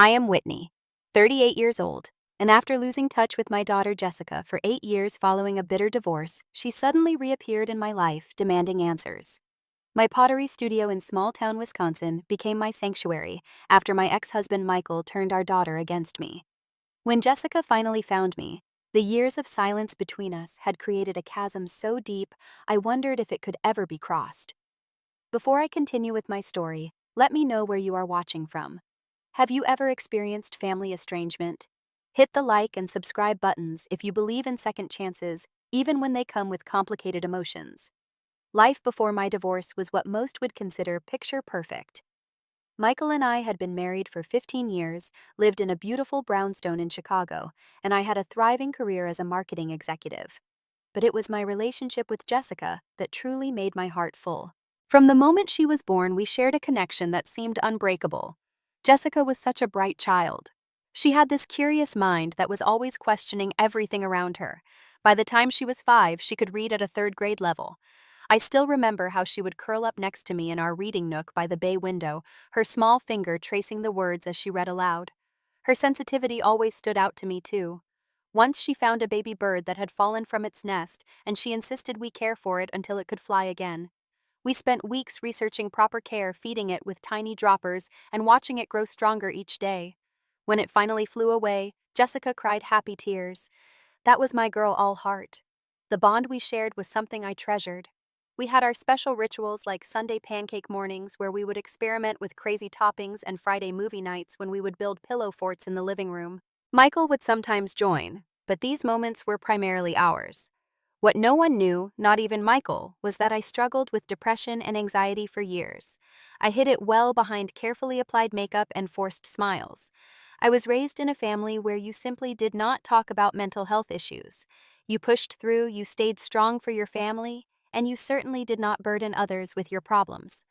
I am Whitney, 38 years old, and after losing touch with my daughter Jessica for 8 years following a bitter divorce, she suddenly reappeared in my life, demanding answers. My pottery studio in small-town Wisconsin became my sanctuary after my ex-husband Michael turned our daughter against me. When Jessica finally found me, the years of silence between us had created a chasm so deep I wondered if it could ever be crossed. Before I continue with my story, let me know where you are watching from. Have you ever experienced family estrangement? Hit the like and subscribe buttons if you believe in second chances, even when they come with complicated emotions. Life before my divorce was what most would consider picture perfect. Michael and I had been married for 15 years, lived in a beautiful brownstone in Chicago, and I had a thriving career as a marketing executive. But it was my relationship with Jessica that truly made my heart full. From the moment she was born, we shared a connection that seemed unbreakable. Jessica was such a bright child. She had this curious mind that was always questioning everything around her. By the time she was 5, she could read at a third-grade level. I still remember how she would curl up next to me in our reading nook by the bay window, her small finger tracing the words as she read aloud. Her sensitivity always stood out to me, too. Once she found a baby bird that had fallen from its nest, and she insisted we care for it until it could fly again. We spent weeks researching proper care, feeding it with tiny droppers, and watching it grow stronger each day. When it finally flew away, Jessica cried happy tears. That was my girl all heart. The bond we shared was something I treasured. We had our special rituals like Sunday pancake mornings where we would experiment with crazy toppings and Friday movie nights when we would build pillow forts in the living room. Michael would sometimes join, but these moments were primarily ours. What no one knew, not even Michael, was that I struggled with depression and anxiety for years. I hid it well behind carefully applied makeup and forced smiles. I was raised in a family where you simply did not talk about mental health issues. You pushed through, you stayed strong for your family, and you certainly did not burden others with your problems.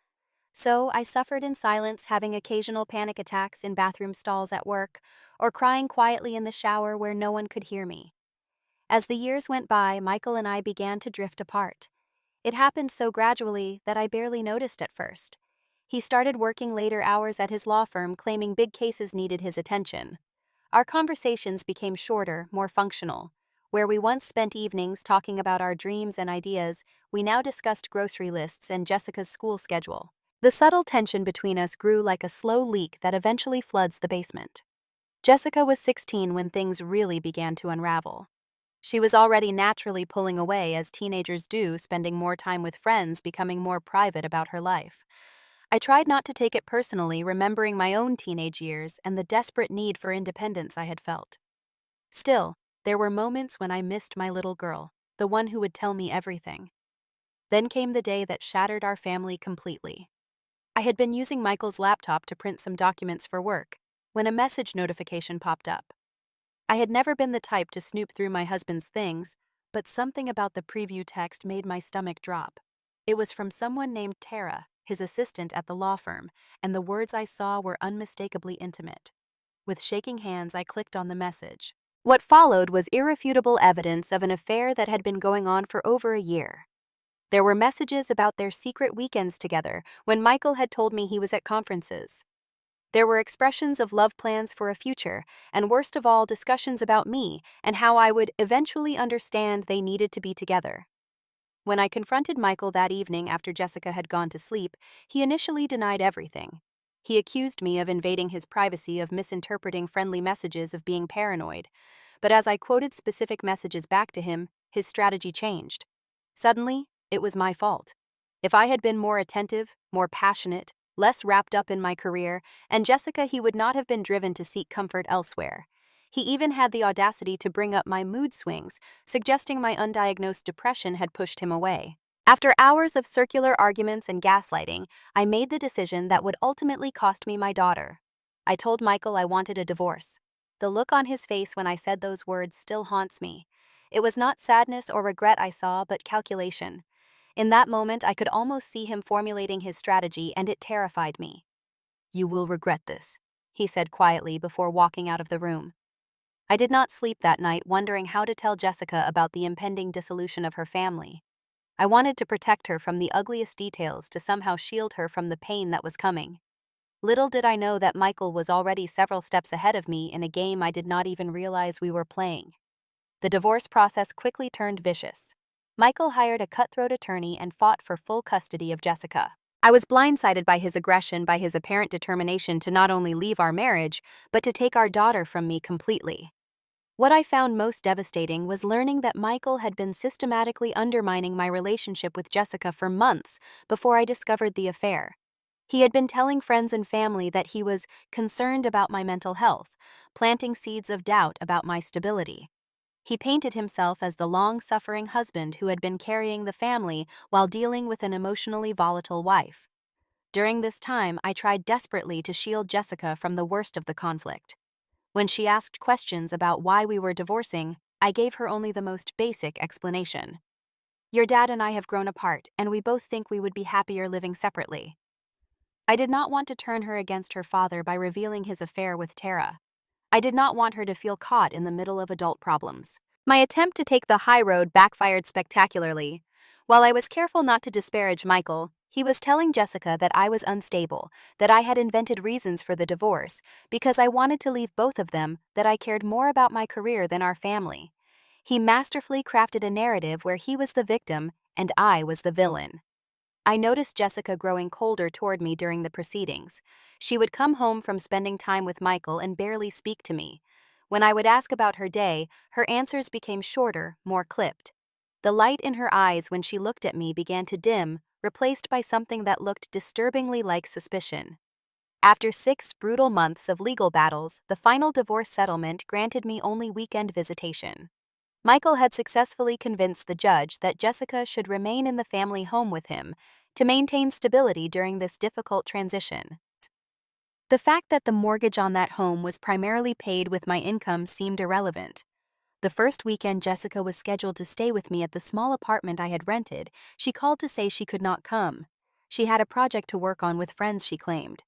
So I suffered in silence, having occasional panic attacks in bathroom stalls at work, or crying quietly in the shower where no one could hear me. As the years went by, Michael and I began to drift apart. It happened so gradually that I barely noticed at first. He started working later hours at his law firm, claiming big cases needed his attention. Our conversations became shorter, more functional. Where we once spent evenings talking about our dreams and ideas, we now discussed grocery lists and Jessica's school schedule. The subtle tension between us grew like a slow leak that eventually floods the basement. Jessica was 16 when things really began to unravel. She was already naturally pulling away, as teenagers do, spending more time with friends, becoming more private about her life. I tried not to take it personally, remembering my own teenage years and the desperate need for independence I had felt. Still, there were moments when I missed my little girl, the one who would tell me everything. Then came the day that shattered our family completely. I had been using Michael's laptop to print some documents for work when a message notification popped up. I had never been the type to snoop through my husband's things, but something about the preview text made my stomach drop. It was from someone named Tara, his assistant at the law firm, and the words I saw were unmistakably intimate. With shaking hands, I clicked on the message. What followed was irrefutable evidence of an affair that had been going on for over a year. There were messages about their secret weekends together when Michael had told me he was at conferences. There were expressions of love plans for a future, and worst of all, discussions about me and how I would eventually understand they needed to be together. When I confronted Michael that evening after Jessica had gone to sleep, he initially denied everything. He accused me of invading his privacy, of misinterpreting friendly messages, of being paranoid. But as I quoted specific messages back to him, his strategy changed. Suddenly, it was my fault. If I had been more attentive, more passionate, less wrapped up in my career, and Jessica, he would not have been driven to seek comfort elsewhere. He even had the audacity to bring up my mood swings, suggesting my undiagnosed depression had pushed him away. After hours of circular arguments and gaslighting, I made the decision that would ultimately cost me my daughter. I told Michael I wanted a divorce. The look on his face when I said those words still haunts me. It was not sadness or regret I saw, but calculation. In that moment, I could almost see him formulating his strategy, and it terrified me. "You will regret this," he said quietly before walking out of the room. I did not sleep that night, wondering how to tell Jessica about the impending dissolution of her family. I wanted to protect her from the ugliest details, to somehow shield her from the pain that was coming. Little did I know that Michael was already several steps ahead of me in a game I did not even realize we were playing. The divorce process quickly turned vicious. Michael hired a cutthroat attorney and fought for full custody of Jessica. I was blindsided by his aggression, by his apparent determination to not only leave our marriage, but to take our daughter from me completely. What I found most devastating was learning that Michael had been systematically undermining my relationship with Jessica for months before I discovered the affair. He had been telling friends and family that he was concerned about my mental health, planting seeds of doubt about my stability. He painted himself as the long-suffering husband who had been carrying the family while dealing with an emotionally volatile wife. During this time, I tried desperately to shield Jessica from the worst of the conflict. When she asked questions about why we were divorcing, I gave her only the most basic explanation. Your dad and I have grown apart, and we both think we would be happier living separately. I did not want to turn her against her father by revealing his affair with Tara. I did not want her to feel caught in the middle of adult problems. My attempt to take the high road backfired spectacularly. While I was careful not to disparage Michael, he was telling Jessica that I was unstable, that I had invented reasons for the divorce, because I wanted to leave both of them, that I cared more about my career than our family. He masterfully crafted a narrative where he was the victim and I was the villain. I noticed Jessica growing colder toward me during the proceedings. She would come home from spending time with Michael and barely speak to me. When I would ask about her day, her answers became shorter, more clipped. The light in her eyes when she looked at me began to dim, replaced by something that looked disturbingly like suspicion. After 6 brutal months of legal battles, the final divorce settlement granted me only weekend visitation. Michael had successfully convinced the judge that Jessica should remain in the family home with him to maintain stability during this difficult transition. The fact that the mortgage on that home was primarily paid with my income seemed irrelevant. The first weekend Jessica was scheduled to stay with me at the small apartment I had rented, she called to say she could not come. She had a project to work on with friends, she claimed.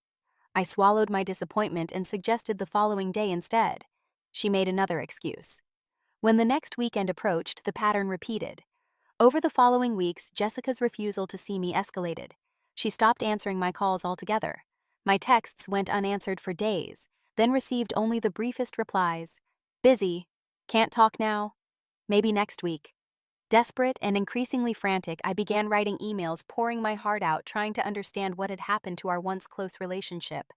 I swallowed my disappointment and suggested the following day instead. She made another excuse. When the next weekend approached, the pattern repeated. Over the following weeks, Jessica's refusal to see me escalated. She stopped answering my calls altogether. My texts went unanswered for days, then received only the briefest replies. Busy. Can't talk now. Maybe next week. Desperate and increasingly frantic, I began writing emails, pouring my heart out, trying to understand what had happened to our once close relationship.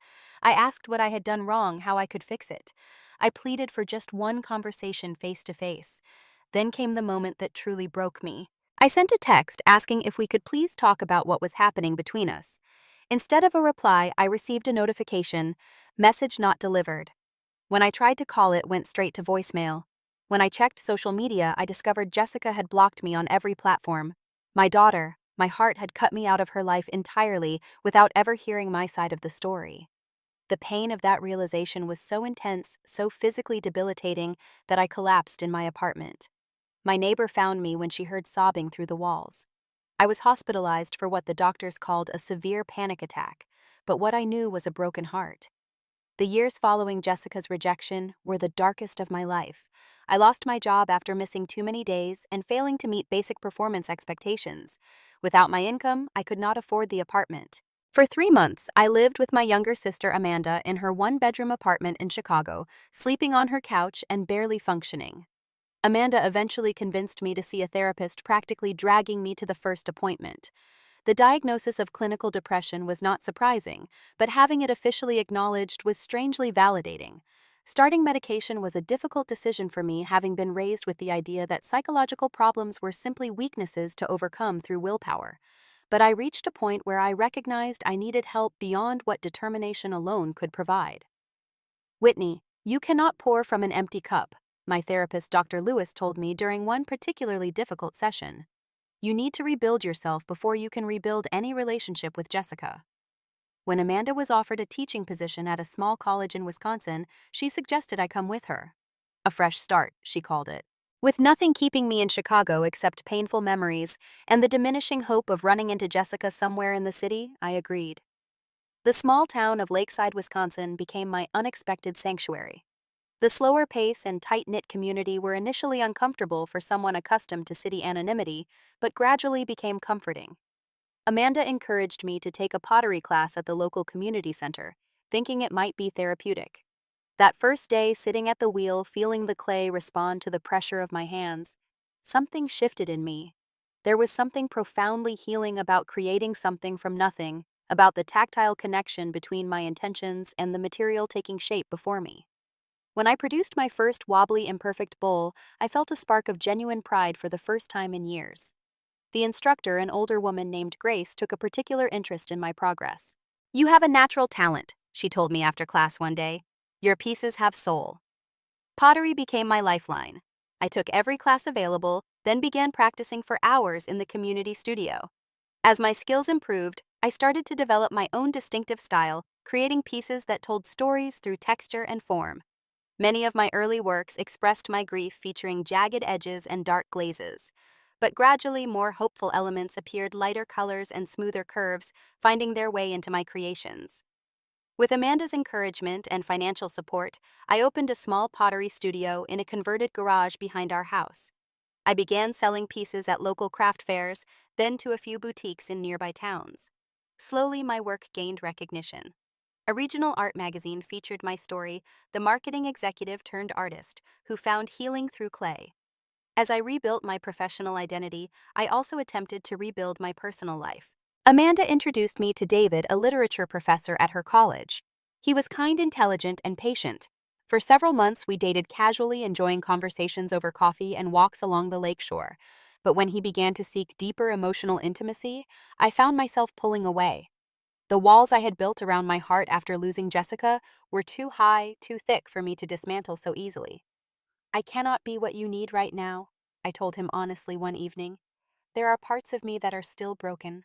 I asked what I had done wrong, how I could fix it. I pleaded for just one conversation face to face. Then came the moment that truly broke me. I sent a text asking if we could please talk about what was happening between us. Instead of a reply, I received a notification, message not delivered. When I tried to call, it went straight to voicemail. When I checked social media, I discovered Jessica had blocked me on every platform. My daughter, my heart had cut me out of her life entirely without ever hearing my side of the story. The pain of that realization was so intense, so physically debilitating, that I collapsed in my apartment. My neighbor found me when she heard sobbing through the walls. I was hospitalized for what the doctors called a severe panic attack, but what I knew was a broken heart. The years following Jessica's rejection were the darkest of my life. I lost my job after missing too many days and failing to meet basic performance expectations. Without my income, I could not afford the apartment. For 3 months, I lived with my younger sister Amanda in her 1-bedroom apartment in Chicago, sleeping on her couch and barely functioning. Amanda eventually convinced me to see a therapist, practically dragging me to the first appointment. The diagnosis of clinical depression was not surprising, but having it officially acknowledged was strangely validating. Starting medication was a difficult decision for me, having been raised with the idea that psychological problems were simply weaknesses to overcome through willpower. But I reached a point where I recognized I needed help beyond what determination alone could provide. Whitney, you cannot pour from an empty cup, my therapist Dr. Lewis told me during one particularly difficult session. You need to rebuild yourself before you can rebuild any relationship with Jessica. When Amanda was offered a teaching position at a small college in Wisconsin, she suggested I come with her. A fresh start, she called it. With nothing keeping me in Chicago except painful memories and the diminishing hope of running into Jessica somewhere in the city, I agreed. The small town of Lakeside, Wisconsin became my unexpected sanctuary. The slower pace and tight-knit community were initially uncomfortable for someone accustomed to city anonymity, but gradually became comforting. Amanda encouraged me to take a pottery class at the local community center, thinking it might be therapeutic. That first day, sitting at the wheel, feeling the clay respond to the pressure of my hands, something shifted in me. There was something profoundly healing about creating something from nothing, about the tactile connection between my intentions and the material taking shape before me. When I produced my first wobbly, imperfect bowl, I felt a spark of genuine pride for the first time in years. The instructor, an older woman named Grace, took a particular interest in my progress. "You have a natural talent," she told me after class one day. "Your pieces have soul." Pottery became my lifeline. I took every class available, then began practicing for hours in the community studio. As my skills improved, I started to develop my own distinctive style, creating pieces that told stories through texture and form. Many of my early works expressed my grief, featuring jagged edges and dark glazes. But gradually, more hopeful elements appeared, lighter colors and smoother curves, finding their way into my creations. With Amanda's encouragement and financial support, I opened a small pottery studio in a converted garage behind our house. I began selling pieces at local craft fairs, then to a few boutiques in nearby towns. Slowly, my work gained recognition. A regional art magazine featured my story, the marketing executive turned artist, who found healing through clay. As I rebuilt my professional identity, I also attempted to rebuild my personal life. Amanda introduced me to David, a literature professor at her college. He was kind, intelligent, and patient. For several months, we dated casually, enjoying conversations over coffee and walks along the lakeshore. But when he began to seek deeper emotional intimacy, I found myself pulling away. The walls I had built around my heart after losing Jessica were too high, too thick for me to dismantle so easily. "I cannot be what you need right now," I told him honestly one evening. "There are parts of me that are still broken."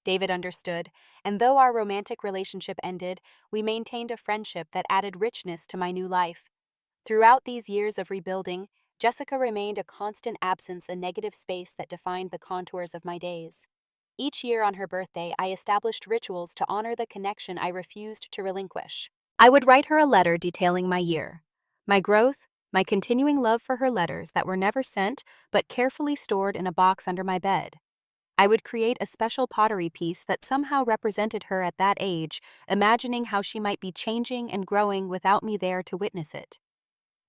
David understood, and though our romantic relationship ended, we maintained a friendship that added richness to my new life. Throughout these years of rebuilding, Jessica remained a constant absence, a negative space that defined the contours of my days. Each year on her birthday, I established rituals to honor the connection I refused to relinquish. I would write her a letter detailing my year, my growth, my continuing love for her, letters that were never sent but carefully stored in a box under my bed. I would create a special pottery piece that somehow represented her at that age, imagining how she might be changing and growing without me there to witness it.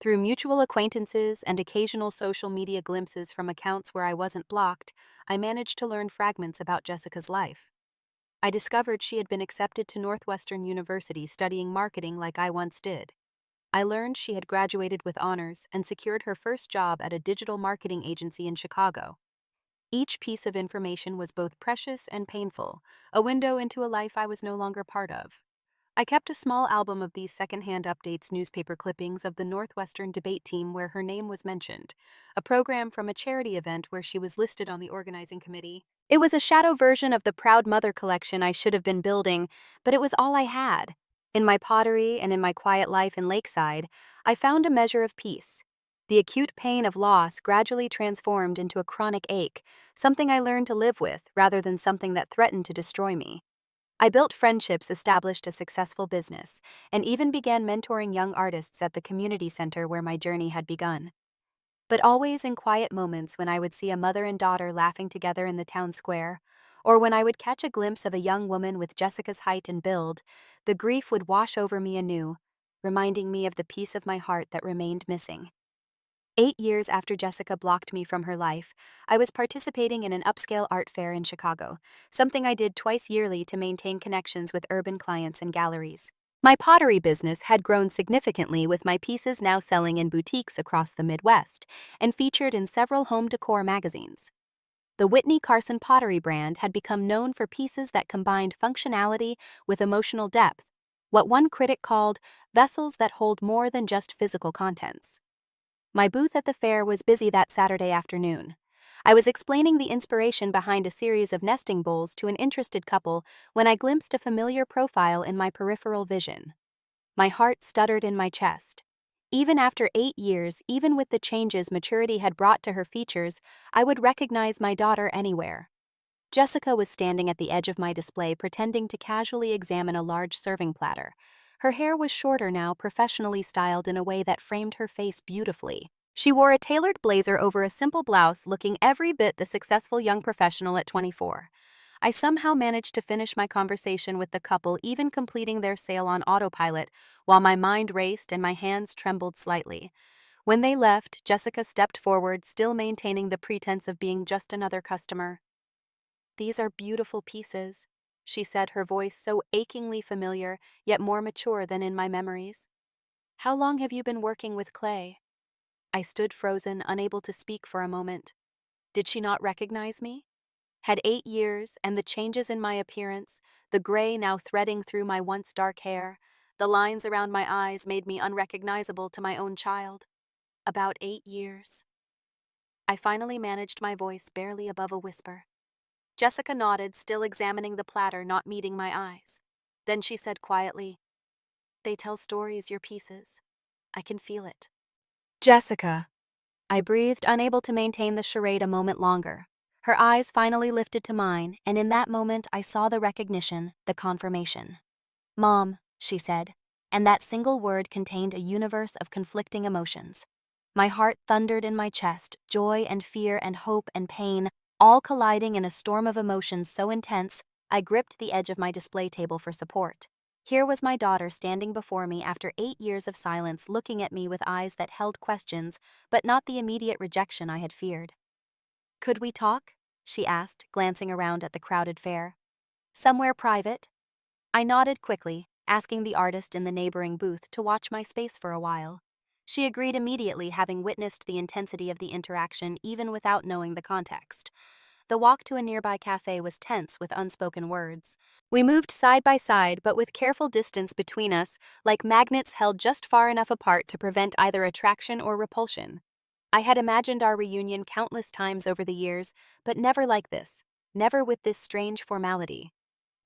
Through mutual acquaintances and occasional social media glimpses from accounts where I wasn't blocked, I managed to learn fragments about Jessica's life. I discovered she had been accepted to Northwestern University studying marketing like I once did. I learned she had graduated with honors and secured her first job at a digital marketing agency in Chicago. Each piece of information was both precious and painful, a window into a life I was no longer part of. I kept a small album of these secondhand updates, newspaper clippings of the Northwestern debate team where her name was mentioned, a program from a charity event where she was listed on the organizing committee. It was a shadow version of the Proud Mother collection I should have been building, but it was all I had. In my pottery and in my quiet life in Lakeside, I found a measure of peace. The acute pain of loss gradually transformed into a chronic ache, something I learned to live with rather than something that threatened to destroy me. I built friendships, established a successful business, and even began mentoring young artists at the community center where my journey had begun. But always in quiet moments, when I would see a mother and daughter laughing together in the town square, or when I would catch a glimpse of a young woman with Jessica's height and build, the grief would wash over me anew, reminding me of the piece of my heart that remained missing. 8 years after Jessica blocked me from her life, I was participating in an upscale art fair in Chicago, something I did twice yearly to maintain connections with urban clients and galleries. My pottery business had grown significantly, with my pieces now selling in boutiques across the Midwest and featured in several home decor magazines. The Whitney Carson pottery brand had become known for pieces that combined functionality with emotional depth, what one critic called vessels that hold more than just physical contents. My booth at the fair was busy that Saturday afternoon. I was explaining the inspiration behind a series of nesting bowls to an interested couple when I glimpsed a familiar profile in my peripheral vision. My heart stuttered in my chest. Even after 8 years, even with the changes maturity had brought to her features, I would recognize my daughter anywhere. Jessica was standing at the edge of my display, pretending to casually examine a large serving platter. Her hair was shorter now, professionally styled in a way that framed her face beautifully. She wore a tailored blazer over a simple blouse, looking every bit the successful young professional at 24. I somehow managed to finish my conversation with the couple, even completing their sale on autopilot, while my mind raced and my hands trembled slightly. When they left, Jessica stepped forward, still maintaining the pretense of being just another customer. "These are beautiful pieces," she said, her voice so achingly familiar, yet more mature than in my memories. "How long have you been working with clay?" I stood frozen, unable to speak for a moment. Did she not recognize me? Had 8 years and the changes in my appearance, the gray now threading through my once dark hair, the lines around my eyes made me unrecognizable to my own child. About 8 years. I finally managed my voice barely above a whisper. Jessica nodded, still examining the platter, not meeting my eyes. Then she said quietly, "They tell stories, your pieces. I can feel it." "Jessica." I breathed, unable to maintain the charade a moment longer. Her eyes finally lifted to mine, and in that moment I saw the recognition, the confirmation. "Mom," she said, and that single word contained a universe of conflicting emotions. My heart thundered in my chest, joy and fear and hope and pain, all colliding in a storm of emotions so intense, I gripped the edge of my display table for support. Here was my daughter standing before me after 8 years of silence, looking at me with eyes that held questions, but not the immediate rejection I had feared. "Could we talk?" she asked, glancing around at the crowded fair. "Somewhere private?" I nodded quickly, asking the artist in the neighboring booth to watch my space for a while. She agreed immediately, having witnessed the intensity of the interaction even without knowing the context. The walk to a nearby cafe was tense with unspoken words. We moved side by side, but with careful distance between us, like magnets held just far enough apart to prevent either attraction or repulsion. I had imagined our reunion countless times over the years, but never like this, never with this strange formality.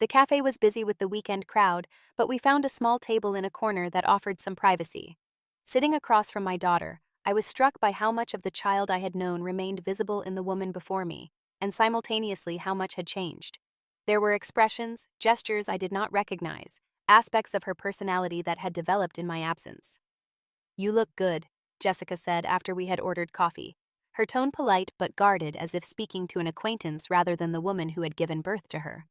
The cafe was busy with the weekend crowd, but we found a small table in a corner that offered some privacy. Sitting across from my daughter, I was struck by how much of the child I had known remained visible in the woman before me, and simultaneously how much had changed. There were expressions, gestures I did not recognize, aspects of her personality that had developed in my absence. "You look good," Jessica said after we had ordered coffee, her tone polite but guarded, as if speaking to an acquaintance rather than the woman who had given birth to her.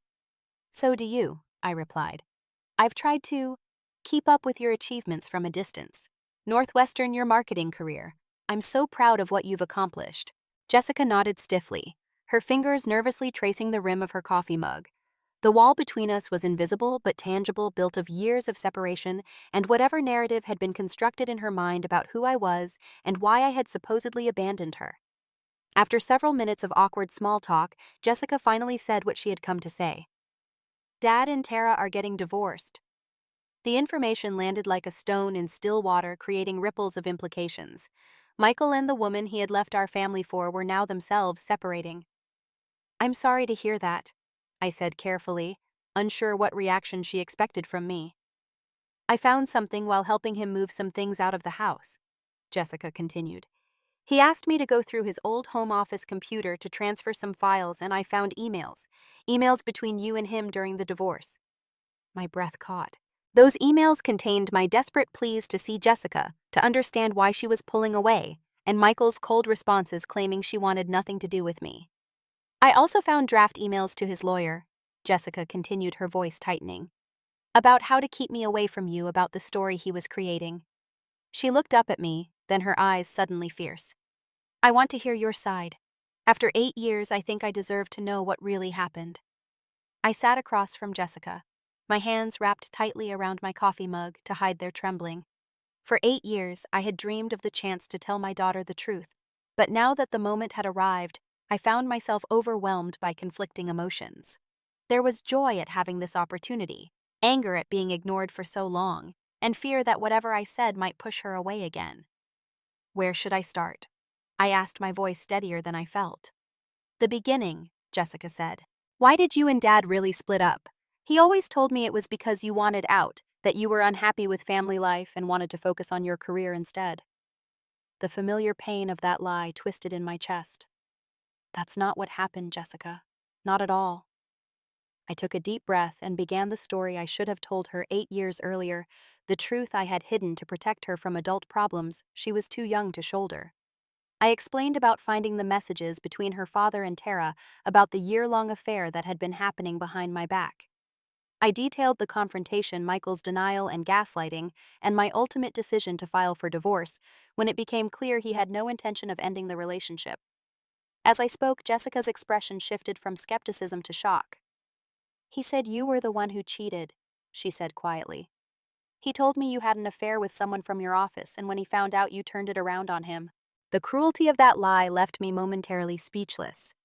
"So do you," I replied. "I've tried to keep up with your achievements from a distance. Northwestern, your marketing career. I'm so proud of what you've accomplished." Jessica nodded stiffly, her fingers nervously tracing the rim of her coffee mug. The wall between us was invisible but tangible, built of years of separation and whatever narrative had been constructed in her mind about who I was and why I had supposedly abandoned her. After several minutes of awkward small talk, Jessica finally said what she had come to say. "Dad and Tara are getting divorced." The information landed like a stone in still water, creating ripples of implications. Michael and the woman he had left our family for were now themselves separating. "I'm sorry to hear that," I said carefully, unsure what reaction she expected from me. "I found something while helping him move some things out of the house," Jessica continued. "He asked me to go through his old home office computer to transfer some files, and I found emails between you and him during the divorce." My breath caught. Those emails contained my desperate pleas to see Jessica, to understand why she was pulling away, and Michael's cold responses claiming she wanted nothing to do with me. "I also found draft emails to his lawyer," Jessica continued, her voice tightening, "about how to keep me away from you, about the story he was creating." She looked up at me, then her eyes suddenly fierce. "I want to hear your side. After 8 years, I think I deserve to know what really happened." I sat across from Jessica, my hands wrapped tightly around my coffee mug to hide their trembling. For 8 years, I had dreamed of the chance to tell my daughter the truth, but now that the moment had arrived, I found myself overwhelmed by conflicting emotions. There was joy at having this opportunity, anger at being ignored for so long, and fear that whatever I said might push her away again. Where should I start? I asked, my voice steadier than I felt. "The beginning," Jessica said. "Why did you and Dad really split up? He always told me it was because you wanted out, that you were unhappy with family life and wanted to focus on your career instead." The familiar pain of that lie twisted in my chest. "That's not what happened, Jessica. Not at all." I took a deep breath and began the story I should have told her 8 years earlier, the truth I had hidden to protect her from adult problems she was too young to shoulder. I explained about finding the messages between her father and Tara about the year-long affair that had been happening behind my back. I detailed the confrontation, Michael's denial and gaslighting, and my ultimate decision to file for divorce when it became clear he had no intention of ending the relationship. As I spoke, Jessica's expression shifted from skepticism to shock. "He said you were the one who cheated," she said quietly. "He told me you had an affair with someone from your office, and when he found out, you turned it around on him." The cruelty of that lie left me momentarily speechless.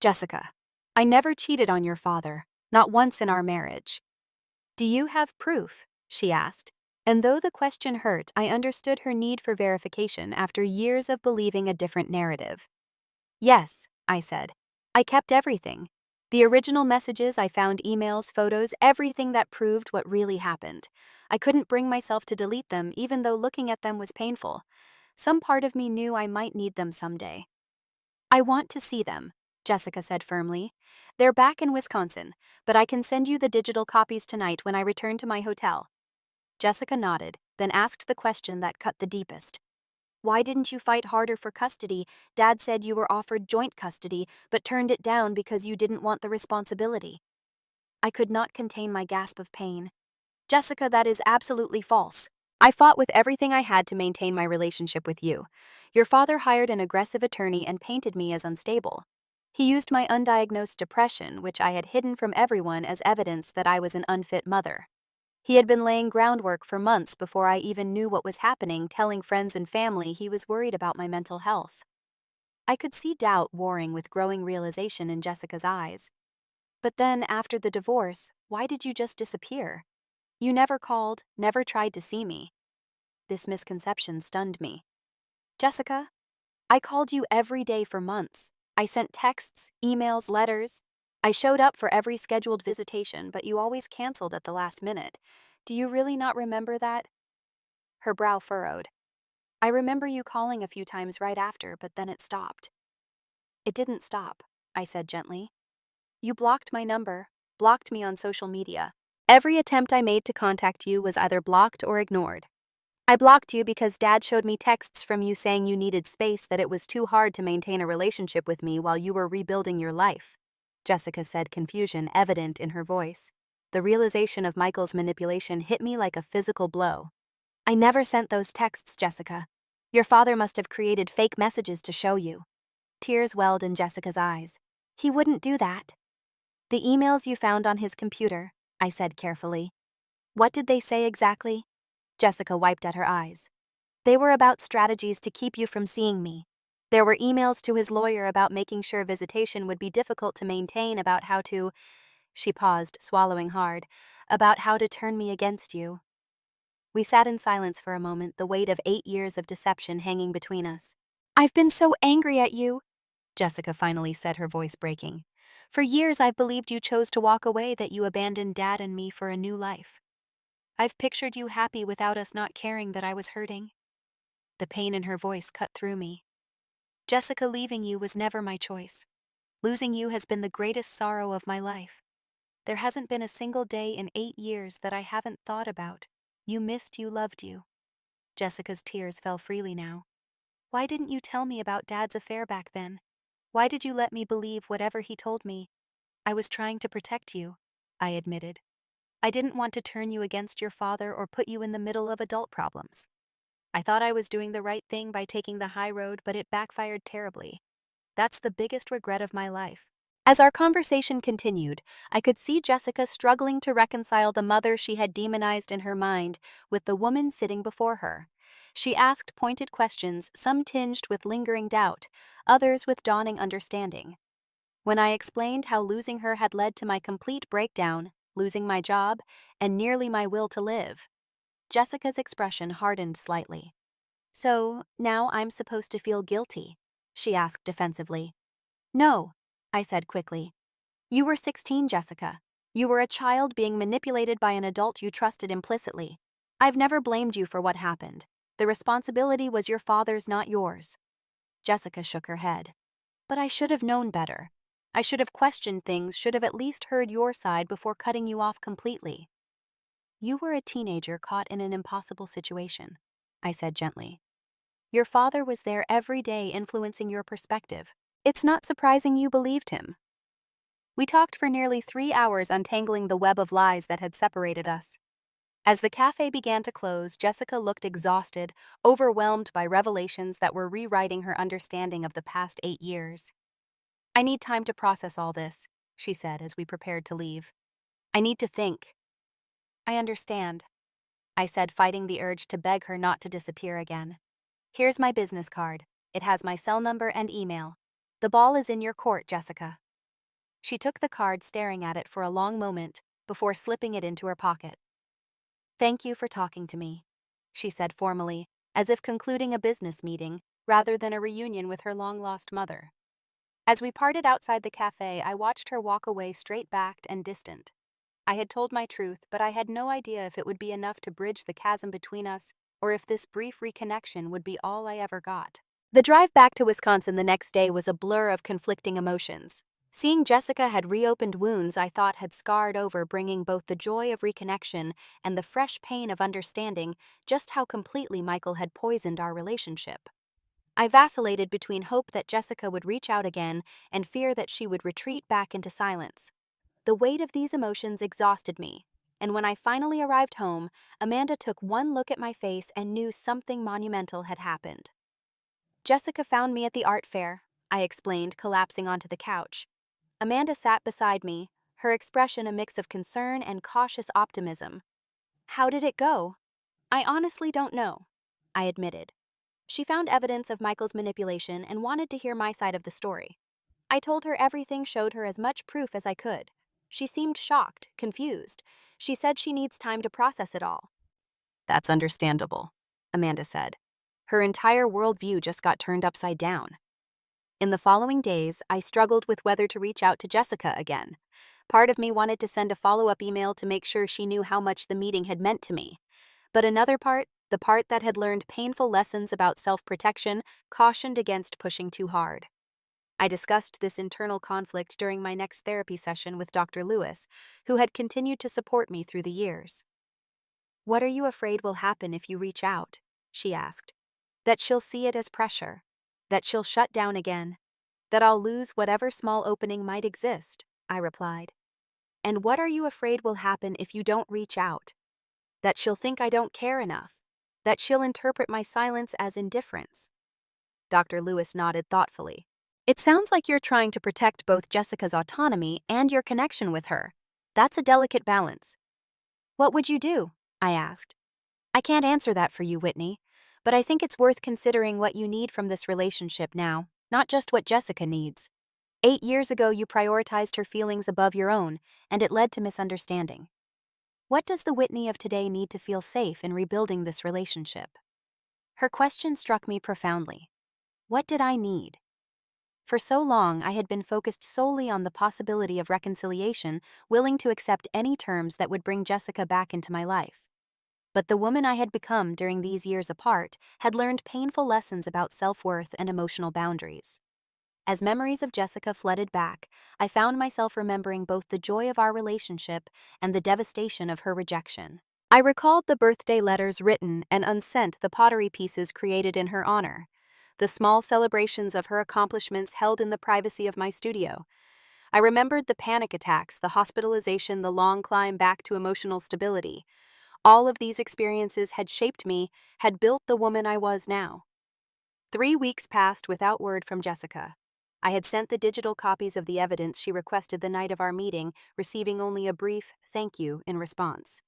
"Jessica, I never cheated on your father, not once in our marriage." "Do you have proof?" she asked. And though the question hurt, I understood her need for verification after years of believing a different narrative. "Yes," I said. "I kept everything. The original messages, I found emails, photos, everything that proved what really happened. I couldn't bring myself to delete them, even though looking at them was painful. Some part of me knew I might need them someday." "I want to see them," Jessica said firmly. "They're back in Wisconsin, but I can send you the digital copies tonight when I return to my hotel." Jessica nodded, then asked the question that cut the deepest. "Why didn't you fight harder for custody? Dad said you were offered joint custody, but turned it down because you didn't want the responsibility." I could not contain my gasp of pain. "Jessica, that is absolutely false. I fought with everything I had to maintain my relationship with you. Your father hired an aggressive attorney and painted me as unstable. He used my undiagnosed depression, which I had hidden from everyone, as evidence that I was an unfit mother. He had been laying groundwork for months before I even knew what was happening, telling friends and family he was worried about my mental health." I could see doubt warring with growing realization in Jessica's eyes. "But then, after the divorce, why did you just disappear? You never called, never tried to see me." This misconception stunned me. "Jessica, I called you every day for months. I sent texts, emails, letters. I showed up for every scheduled visitation, but you always canceled at the last minute. Do you really not remember that?" Her brow furrowed. "I remember you calling a few times right after, but then it stopped." "It didn't stop," I said gently. "You blocked my number, blocked me on social media. Every attempt I made to contact you was either blocked or ignored. I blocked you because Dad showed me texts from you saying you needed space, that it was too hard to maintain a relationship with me while you were rebuilding your life." Jessica said, confusion evident in her voice. The realization of Michael's manipulation hit me like a physical blow. "I never sent those texts, Jessica. Your father must have created fake messages to show you." Tears welled in Jessica's eyes. "He wouldn't do that." "The emails you found on his computer," I said carefully. "What did they say exactly?" Jessica wiped at her eyes. "They were about strategies to keep you from seeing me. There were emails to his lawyer about making sure visitation would be difficult to maintain, about how to—" She paused, swallowing hard. "About how to turn me against you." We sat in silence for a moment, the weight of 8 years of deception hanging between us. "I've been so angry at you," Jessica finally said, her voice breaking. "For years I've believed you chose to walk away, that you abandoned Dad and me for a new life. I've pictured you happy without us, not caring that I was hurting." The pain in her voice cut through me. "Jessica, leaving you was never my choice. Losing you has been the greatest sorrow of my life. There hasn't been a single day in 8 years that I haven't thought about. You missed, you loved you." Jessica's tears fell freely now. "Why didn't you tell me about Dad's affair back then? Why did you let me believe whatever he told me?" "I was trying to protect you," I admitted. "I didn't want to turn you against your father or put you in the middle of adult problems. I thought I was doing the right thing by taking the high road, but it backfired terribly. That's the biggest regret of my life." As our conversation continued, I could see Jessica struggling to reconcile the mother she had demonized in her mind with the woman sitting before her. She asked pointed questions, some tinged with lingering doubt, others with dawning understanding. When I explained how losing her had led to my complete breakdown, losing my job, and nearly my will to live, Jessica's expression hardened slightly. "So, now I'm supposed to feel guilty?" she asked defensively. "No," I said quickly. "You were 16, Jessica. You were a child being manipulated by an adult you trusted implicitly. I've never blamed you for what happened. The responsibility was your father's, not yours." Jessica shook her head. "But I should have known better. I should have questioned things, should have at least heard your side before cutting you off completely." "You were a teenager caught in an impossible situation," I said gently. Your father was there every day influencing your perspective. It's not surprising you believed him. We talked for nearly 3 hours untangling the web of lies that had separated us. As the cafe began to close, Jessica looked exhausted, overwhelmed by revelations that were rewriting her understanding of the past 8 years. I need time to process all this, she said as we prepared to leave. I need to think. I understand, I said, fighting the urge to beg her not to disappear again. Here's my business card. It has my cell number and email. The ball is in your court, Jessica. She took the card, staring at it for a long moment before slipping it into her pocket. Thank you for talking to me, she said formally, as if concluding a business meeting rather than a reunion with her long-lost mother. As we parted outside the cafe, I watched her walk away, straight-backed and distant. I had told my truth, but I had no idea if it would be enough to bridge the chasm between us, or if this brief reconnection would be all I ever got. The drive back to Wisconsin the next day was a blur of conflicting emotions. Seeing Jessica had reopened wounds I thought had scarred over, bringing both the joy of reconnection and the fresh pain of understanding just how completely Michael had poisoned our relationship. I vacillated between hope that Jessica would reach out again and fear that she would retreat back into silence. The weight of these emotions exhausted me, and when I finally arrived home, Amanda took one look at my face and knew something monumental had happened. Jessica found me at the art fair, I explained, collapsing onto the couch. Amanda sat beside me, her expression a mix of concern and cautious optimism. How did it go? I honestly don't know, I admitted. She found evidence of Michael's manipulation and wanted to hear my side of the story. I told her everything, showed her as much proof as I could. She seemed shocked, confused. She said she needs time to process it all. That's understandable, Amanda said. Her entire worldview just got turned upside down. In the following days, I struggled with whether to reach out to Jessica again. Part of me wanted to send a follow-up email to make sure she knew how much the meeting had meant to me. But another part, the part that had learned painful lessons about self-protection, cautioned against pushing too hard. I discussed this internal conflict during my next therapy session with Dr. Lewis, who had continued to support me through the years. What are you afraid will happen if you reach out? She asked. That she'll see it as pressure. That she'll shut down again. That I'll lose whatever small opening might exist, I replied. And what are you afraid will happen if you don't reach out? That she'll think I don't care enough. That she'll interpret my silence as indifference. Dr. Lewis nodded thoughtfully. It sounds like you're trying to protect both Jessica's autonomy and your connection with her. That's a delicate balance. What would you do? I asked. I can't answer that for you, Whitney, but I think it's worth considering what you need from this relationship now, not just what Jessica needs. 8 years ago, you prioritized her feelings above your own, and it led to misunderstanding. What does the Whitney of today need to feel safe in rebuilding this relationship? Her question struck me profoundly. What did I need? For so long, I had been focused solely on the possibility of reconciliation, willing to accept any terms that would bring Jessica back into my life. But the woman I had become during these years apart had learned painful lessons about self-worth and emotional boundaries. As memories of Jessica flooded back, I found myself remembering both the joy of our relationship and the devastation of her rejection. I recalled the birthday letters written and unsent, the pottery pieces created in her honor, the small celebrations of her accomplishments held in the privacy of my studio. I remembered the panic attacks, the hospitalization, the long climb back to emotional stability. All of these experiences had shaped me, had built the woman I was now. 3 weeks passed without word from Jessica. I had sent the digital copies of the evidence she requested the night of our meeting, receiving only a brief "thank you" in response.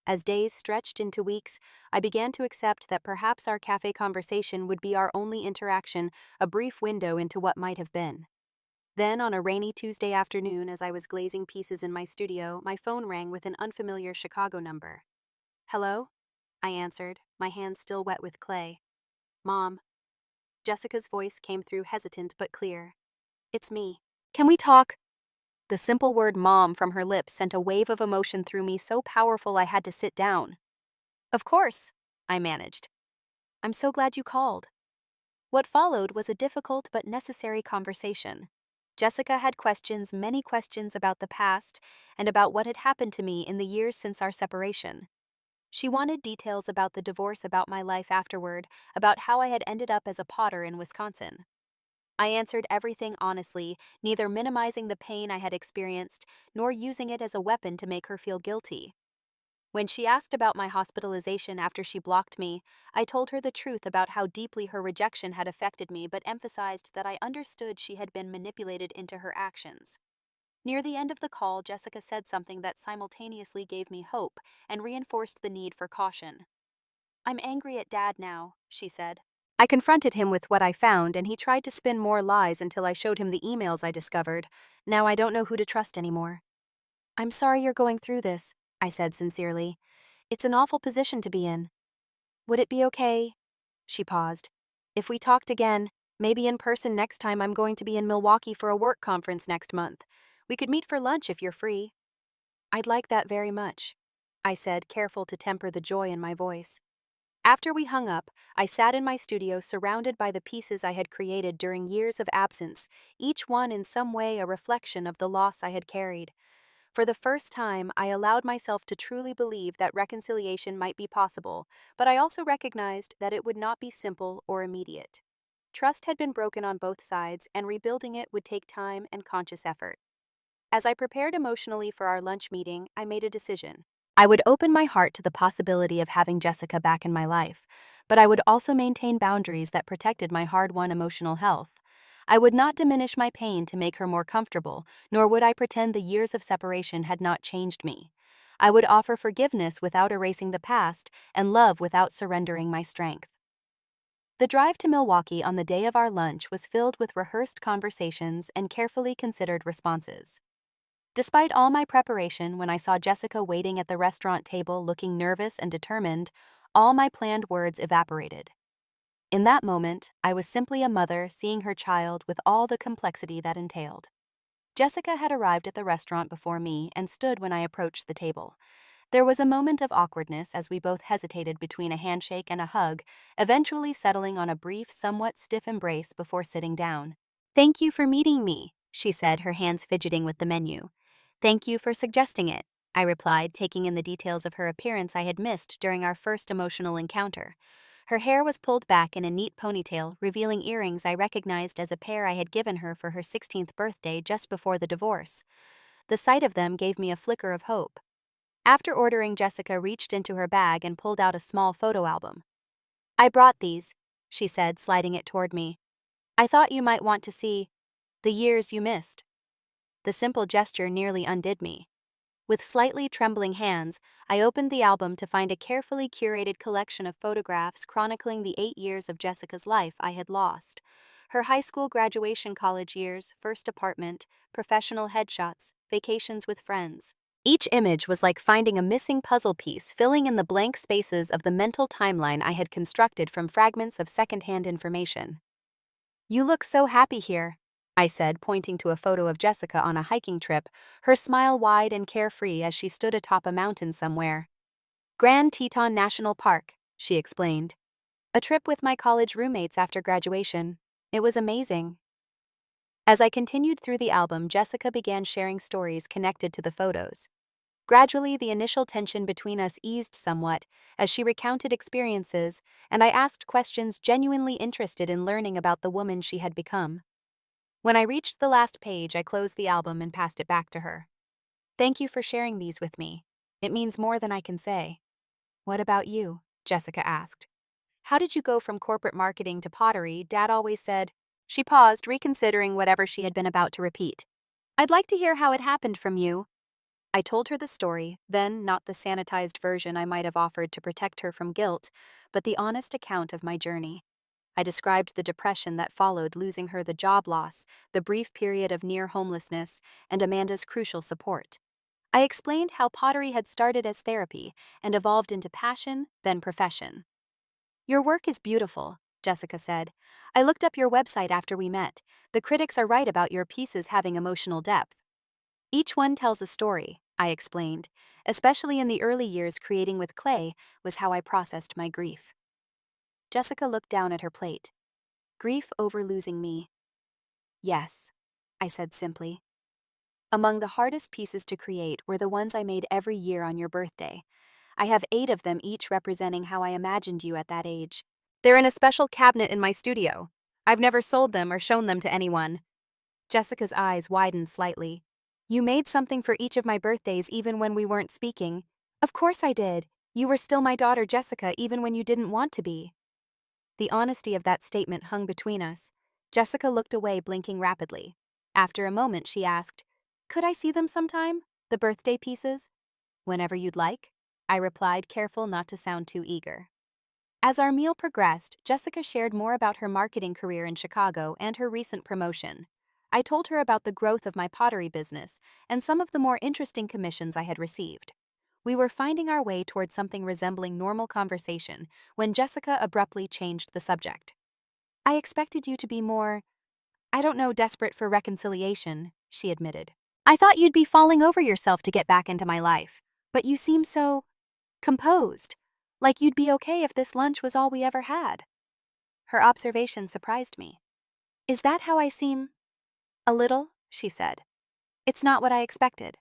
As days stretched into weeks, I began to accept that perhaps our cafe conversation would be our only interaction, a brief window into what might have been. Then, on a rainy Tuesday afternoon, as I was glazing pieces in my studio, my phone rang with an unfamiliar Chicago number. Hello? I answered, my hands still wet with clay. Mom. Jessica's voice came through, hesitant but clear. It's me. Can we talk? The simple word "mom" from her lips sent a wave of emotion through me so powerful I had to sit down. Of course, I managed. I'm so glad you called. What followed was a difficult but necessary conversation. Jessica had questions, many questions about the past and about what had happened to me in the years since our separation. She wanted details about the divorce, about my life afterward, about how I had ended up as a potter in Wisconsin. I answered everything honestly, neither minimizing the pain I had experienced nor using it as a weapon to make her feel guilty. When she asked about my hospitalization after she blocked me, I told her the truth about how deeply her rejection had affected me, but emphasized that I understood she had been manipulated into her actions. Near the end of the call, Jessica said something that simultaneously gave me hope and reinforced the need for caution. "I'm angry at Dad now," she said. I confronted him with what I found, and he tried to spin more lies until I showed him the emails I discovered. Now I don't know who to trust anymore. "I'm sorry you're going through this," I said sincerely. "It's an awful position to be in. Would it be okay?" She paused. "If we talked again, maybe in person next time. I'm going to be in Milwaukee for a work conference next month. We could meet for lunch if you're free." "I'd like that very much," I said, careful to temper the joy in my voice. After we hung up, I sat in my studio surrounded by the pieces I had created during years of absence, each one in some way a reflection of the loss I had carried. For the first time, I allowed myself to truly believe that reconciliation might be possible, but I also recognized that it would not be simple or immediate. Trust had been broken on both sides, and rebuilding it would take time and conscious effort. As I prepared emotionally for our lunch meeting, I made a decision. I would open my heart to the possibility of having Jessica back in my life, but I would also maintain boundaries that protected my hard-won emotional health. I would not diminish my pain to make her more comfortable, nor would I pretend the years of separation had not changed me. I would offer forgiveness without erasing the past, and love without surrendering my strength. The drive to Milwaukee on the day of our lunch was filled with rehearsed conversations and carefully considered responses. Despite all my preparation, when I saw Jessica waiting at the restaurant table looking nervous and determined, all my planned words evaporated. In that moment, I was simply a mother seeing her child with all the complexity that entailed. Jessica had arrived at the restaurant before me and stood when I approached the table. There was a moment of awkwardness as we both hesitated between a handshake and a hug, eventually settling on a brief, somewhat stiff embrace before sitting down. "Thank you for meeting me," she said, her hands fidgeting with the menu. "Thank you for suggesting it," I replied, taking in the details of her appearance I had missed during our first emotional encounter. Her hair was pulled back in a neat ponytail, revealing earrings I recognized as a pair I had given her for her 16th birthday just before the divorce. The sight of them gave me a flicker of hope. After ordering, Jessica reached into her bag and pulled out a small photo album. "I brought these," she said, sliding it toward me. "I thought you might want to see the years you missed." The simple gesture nearly undid me. With slightly trembling hands, I opened the album to find a carefully curated collection of photographs chronicling the 8 years of Jessica's life I had lost. Her high school graduation, college years, first apartment, professional headshots, vacations with friends. Each image was like finding a missing puzzle piece, filling in the blank spaces of the mental timeline I had constructed from fragments of secondhand information. "You look so happy here," I said, pointing to a photo of Jessica on a hiking trip, her smile wide and carefree as she stood atop a mountain somewhere. "Grand Teton National Park," she explained. "A trip with my college roommates after graduation. It was amazing." As I continued through the album, Jessica began sharing stories connected to the photos. Gradually, the initial tension between us eased somewhat as she recounted experiences, and I asked questions genuinely interested in learning about the woman she had become. When I reached the last page, I closed the album and passed it back to her. "Thank you for sharing these with me. It means more than I can say." "What about you?" Jessica asked. "How did you go from corporate marketing to pottery? Dad always said—" She paused, reconsidering whatever she had been about to repeat. "I'd like to hear how it happened from you." I told her the story, then not the sanitized version I might have offered to protect her from guilt, but the honest account of my journey. I described the depression that followed losing her, the job loss, the brief period of near homelessness, and Amanda's crucial support. I explained how pottery had started as therapy and evolved into passion, then profession. "Your work is beautiful," Jessica said. "I looked up your website after we met. The critics are right about your pieces having emotional depth." "Each one tells a story," I explained. "Especially in the early years, creating with clay was how I processed my grief." Jessica looked down at her plate. "Grief over losing me." "Yes," I said simply. "Among the hardest pieces to create were the ones I made every year on your birthday. I have 8 of them, each representing how I imagined you at that age. They're in a special cabinet in my studio. I've never sold them or shown them to anyone. Jessica's eyes widened slightly. You made something for each of my birthdays even when we weren't speaking. Of course I did. You were still my daughter, Jessica, even when you didn't want to be. The honesty of that statement hung between us. Jessica looked away, blinking rapidly. After a moment, she asked, "Could I see them sometime? The birthday pieces?" "Whenever you'd like," I replied, careful not to sound too eager. As our meal progressed, Jessica shared more about her marketing career in Chicago and her recent promotion. I told her about the growth of my pottery business and some of the more interesting commissions I had received. We were finding our way toward something resembling normal conversation when Jessica abruptly changed the subject. "I expected you to be more, I don't know, desperate for reconciliation," she admitted. "I thought you'd be falling over yourself to get back into my life, but you seem so composed, like you'd be okay if this lunch was all we ever had." Her observation surprised me. "Is that how I seem?" "A little," she said. "It's not what I expected."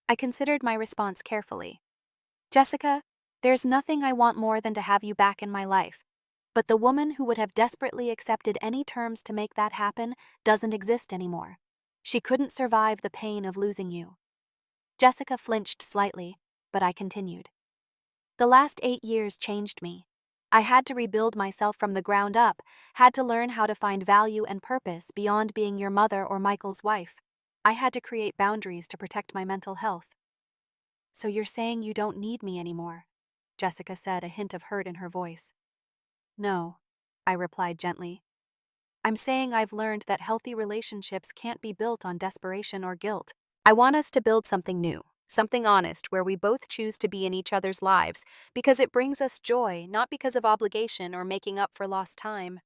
I considered my response carefully. "Jessica, there's nothing I want more than to have you back in my life. But the woman who would have desperately accepted any terms to make that happen doesn't exist anymore. She couldn't survive the pain of losing you." Jessica flinched slightly, but I continued. "The last 8 years changed me. I had to rebuild myself from the ground up, had to learn how to find value and purpose beyond being your mother or Michael's wife. I had to create boundaries to protect my mental health." "So you're saying you don't need me anymore?" Jessica said, a hint of hurt in her voice. "No," I replied gently. "I'm saying I've learned that healthy relationships can't be built on desperation or guilt. I want us to build something new, something honest where we both choose to be in each other's lives because it brings us joy, not because of obligation or making up for lost time."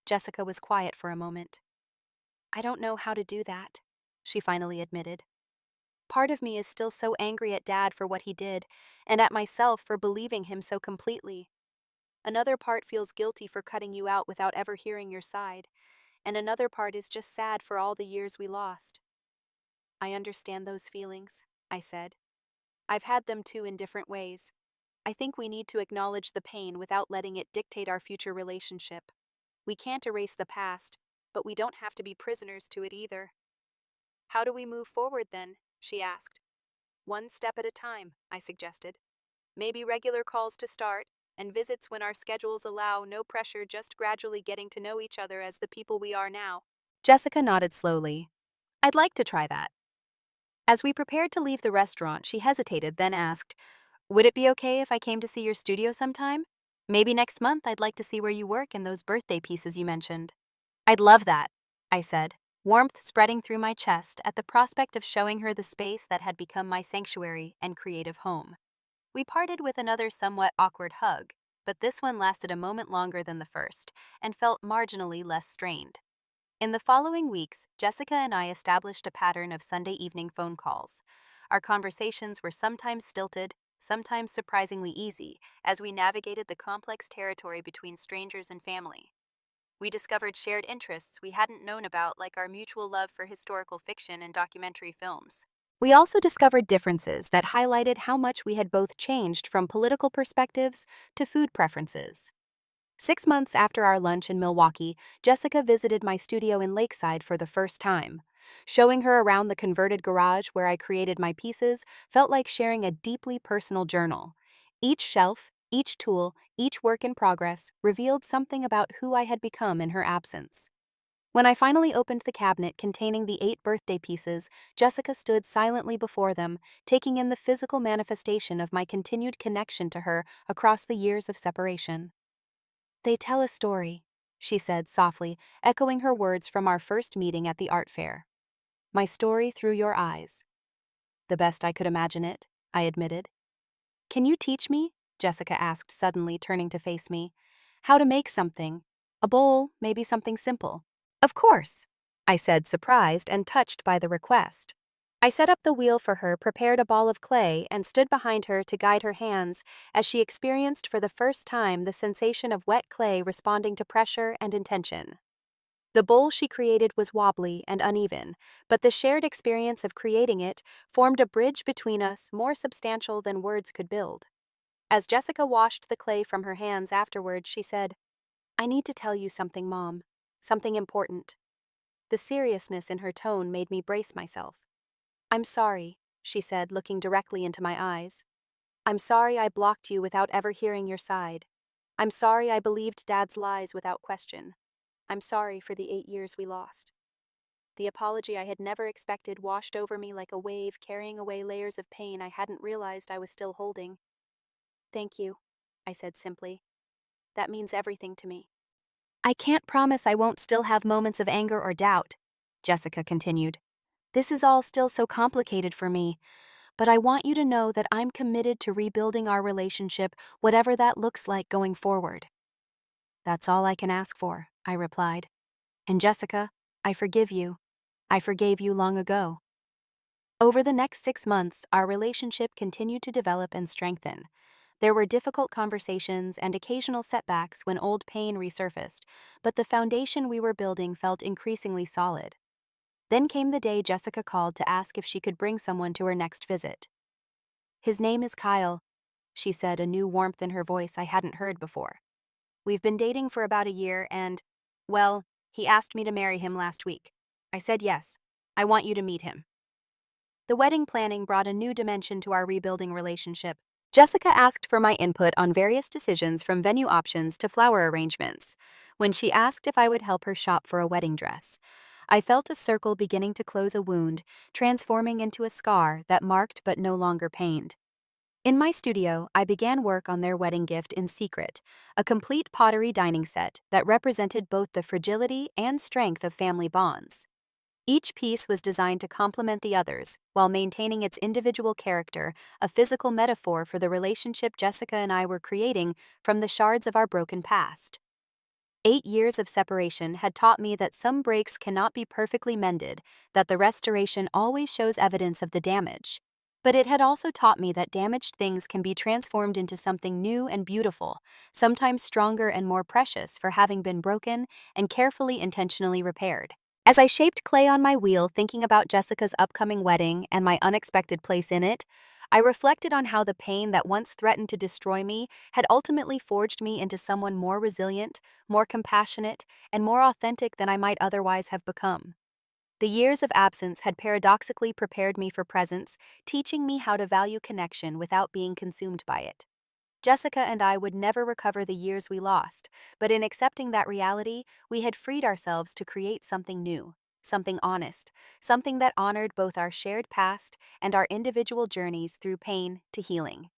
Jessica was quiet for a moment. "I don't know how to do that," she finally admitted. "Part of me is still so angry at Dad for what he did, and at myself for believing him so completely. Another part feels guilty for cutting you out without ever hearing your side, and another part is just sad for all the years we lost." "I understand those feelings," I said. "I've had them too in different ways. I think we need to acknowledge the pain without letting it dictate our future relationship. We can't erase the past, but we don't have to be prisoners to it either." "How do we move forward then?" she asked. "One step at a time," I suggested. "Maybe regular calls to start, and visits when our schedules allow, no pressure, just gradually getting to know each other as the people we are now." Jessica nodded slowly. "I'd like to try that." As we prepared to leave the restaurant, she hesitated, then asked, "Would it be okay if I came to see your studio sometime? Maybe next month. I'd like to see where you work and those birthday pieces you mentioned." "I'd love that," I said, warmth spreading through my chest at the prospect of showing her the space that had become my sanctuary and creative home. We parted with another somewhat awkward hug, but this one lasted a moment longer than the first and felt marginally less strained. In the following weeks, Jessica and I established a pattern of Sunday evening phone calls. Our conversations were sometimes stilted, sometimes surprisingly easy, as we navigated the complex territory between strangers and family. We discovered shared interests we hadn't known about, like our mutual love for historical fiction and documentary films. We also discovered differences that highlighted how much we had both changed from political perspectives to food preferences. 6 months after our lunch in Milwaukee, Jessica visited my studio in Lakeside for the first time. Showing her around the converted garage where I created my pieces felt like sharing a deeply personal journal. Each shelf, each tool, each work in progress revealed something about who I had become in her absence. When I finally opened the cabinet containing the 8 birthday pieces, Jessica stood silently before them, taking in the physical manifestation of my continued connection to her across the years of separation. "They tell a story," she said softly, echoing her words from our first meeting at the art fair. "My story through your eyes." "The best I could imagine it," I admitted. "Can you teach me?" Jessica asked, suddenly turning to face me. "How to make something? A bowl, maybe something simple." "Of course," I said, surprised and touched by the request. I set up the wheel for her, prepared a ball of clay, and stood behind her to guide her hands as she experienced for the first time the sensation of wet clay responding to pressure and intention. The bowl she created was wobbly and uneven, but the shared experience of creating it formed a bridge between us more substantial than words could build. As Jessica washed the clay from her hands afterward, she said, "I need to tell you something, Mom. Something important." The seriousness in her tone made me brace myself. "I'm sorry," she said, looking directly into my eyes. "I'm sorry I blocked you without ever hearing your side. I'm sorry I believed Dad's lies without question. I'm sorry for the 8 years we lost." The apology I had never expected washed over me like a wave, carrying away layers of pain I hadn't realized I was still holding. "Thank you," I said simply. "That means everything to me." "I can't promise I won't still have moments of anger or doubt," Jessica continued. "This is all still so complicated for me, but I want you to know that I'm committed to rebuilding our relationship, whatever that looks like going forward." "That's all I can ask for," I replied. "And Jessica, I forgive you. I forgave you long ago." Over the next 6 months, our relationship continued to develop and strengthen. There were difficult conversations and occasional setbacks when old pain resurfaced, but the foundation we were building felt increasingly solid. Then came the day Jessica called to ask if she could bring someone to her next visit. "His name is Kyle," she said, a new warmth in her voice I hadn't heard before. "We've been dating for about a year and, well, he asked me to marry him last week. I said yes. I want you to meet him." The wedding planning brought a new dimension to our rebuilding relationship. Jessica asked for my input on various decisions from venue options to flower arrangements. When she asked if I would help her shop for a wedding dress, I felt a circle beginning to close a wound, transforming into a scar that marked but no longer pained. In my studio, I began work on their wedding gift in secret, a complete pottery dining set that represented both the fragility and strength of family bonds. Each piece was designed to complement the others while maintaining its individual character, a physical metaphor for the relationship Jessica and I were creating from the shards of our broken past. 8 years of separation had taught me that some breaks cannot be perfectly mended, that the restoration always shows evidence of the damage. But it had also taught me that damaged things can be transformed into something new and beautiful, sometimes stronger and more precious for having been broken and carefully intentionally repaired. As I shaped clay on my wheel, thinking about Jessica's upcoming wedding and my unexpected place in it, I reflected on how the pain that once threatened to destroy me had ultimately forged me into someone more resilient, more compassionate, and more authentic than I might otherwise have become. The years of absence had paradoxically prepared me for presence, teaching me how to value connection without being consumed by it. Jessica and I would never recover the years we lost, but in accepting that reality, we had freed ourselves to create something new, something honest, something that honored both our shared past and our individual journeys through pain to healing.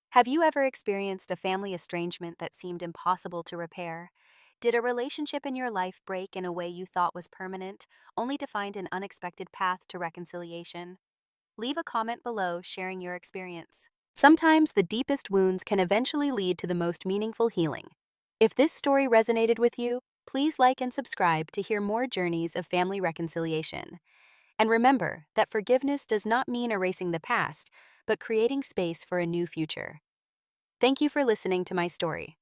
Have you ever experienced a family estrangement that seemed impossible to repair? Did a relationship in your life break in a way you thought was permanent, only to find an unexpected path to reconciliation? Leave a comment below sharing your experience. Sometimes the deepest wounds can eventually lead to the most meaningful healing. If this story resonated with you, please like and subscribe to hear more journeys of family reconciliation. And remember that forgiveness does not mean erasing the past, but creating space for a new future. Thank you for listening to my story.